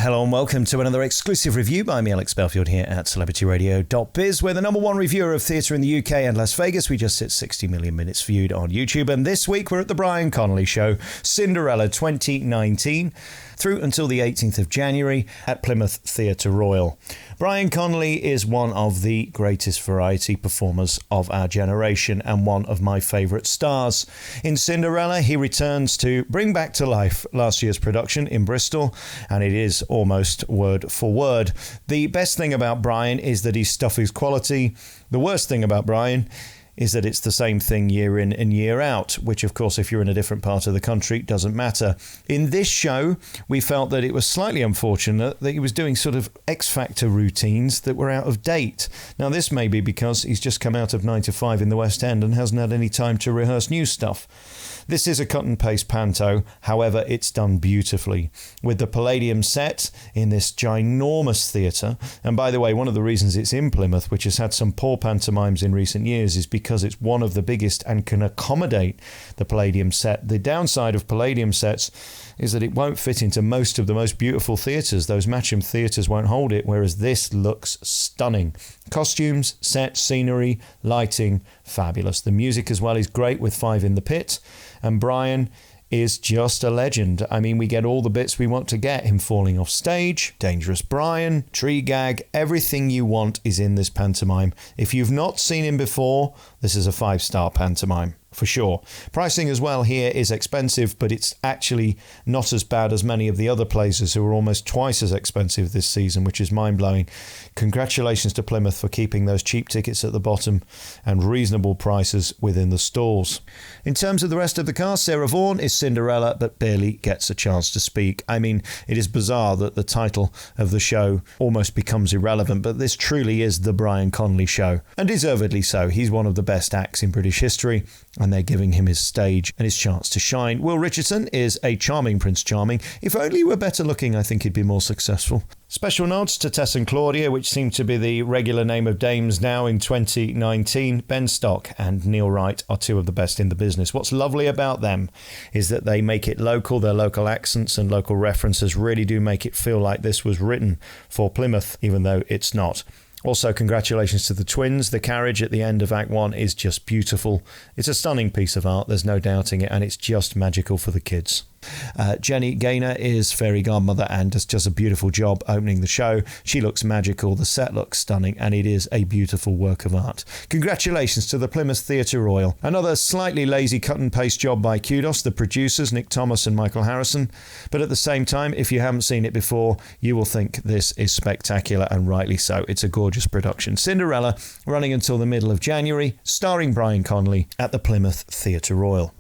Hello and welcome to another exclusive review by me, Alex Belfield, here at celebrityradio.biz. We're the number one reviewer of theatre in the UK and Las Vegas. We just hit 60 million minutes viewed on YouTube. And this week we're at the Brian Conley Show, Cinderella 2019, through until the 18th of January at Plymouth Theatre Royal. Brian Conley is one of the greatest variety performers of our generation and one of my favourite stars. In Cinderella, he returns to bring back to life last year's production in Bristol, and it is almost word for word. The best thing about Brian is that his stuff is quality. The worst thing about Brian is that it's the same thing year in and year out, which of course if you're in a different part of the country doesn't matter. In this show, we felt that it was slightly unfortunate that he was doing sort of X Factor routines that were out of date. Now this may be because he's just come out of 9 to 5 in the West End and hasn't had any time to rehearse new stuff. This is a cut and paste panto, however it's done beautifully. With the Palladium set in this ginormous theatre, and by the way, one of the reasons it's in Plymouth, which has had some poor pantomimes in recent years, is because it's one of the biggest and can accommodate the Palladium set. The downside of Palladium sets is that it won't fit into most of the most beautiful theatres. Those Matcham theatres won't hold it, whereas this looks stunning. Costumes, set, scenery, lighting, fabulous. The music as well is great with Five in the Pit. And Brian is just a legend. I mean, we get all the bits we want to get. Him falling off stage, Dangerous Brian, tree gag, everything you want is in this pantomime. If you've not seen him before, this is a 5-star pantomime. For sure. Pricing as well here is expensive, but it's actually not as bad as many of the other places who are almost twice as expensive this season, which is mind-blowing. Congratulations to Plymouth for keeping those cheap tickets at the bottom and reasonable prices within the stalls. In terms of the rest of the cast, Sarah Vaughan is Cinderella, but barely gets a chance to speak. I mean, it is bizarre that the title of the show almost becomes irrelevant, but this truly is the Brian Conley Show, and deservedly so. He's one of the best acts in British history, and they're giving him his stage and his chance to shine. Will Richardson is a charming Prince Charming. If only he were better looking, I think he'd be more successful. Special nods to Tess and Claudia, which seem to be the regular name of dames now in 2019. Ben Stock and Neil Wright are two of the best in the business. What's lovely about them is that they make it local. Their local accents and local references really do make it feel like this was written for Plymouth, even though it's not. Also, congratulations to the twins. The carriage at the end of Act 1 is just beautiful. It's a stunning piece of art, there's no doubting it, and it's just magical for the kids. Jenny Gayner is fairy godmother and does a beautiful job opening the show. She looks magical, the set looks stunning, and it is a beautiful work of art. Congratulations to the Plymouth Theatre Royal. Another slightly lazy cut and paste job by Kudos, the producers, Nick Thomas and Michael Harrison. But at the same time, if you haven't seen it before, you will think this is spectacular, and rightly so. It's a gorgeous production. Cinderella, running until the middle of January, starring Brian Conley at the Plymouth Theatre Royal.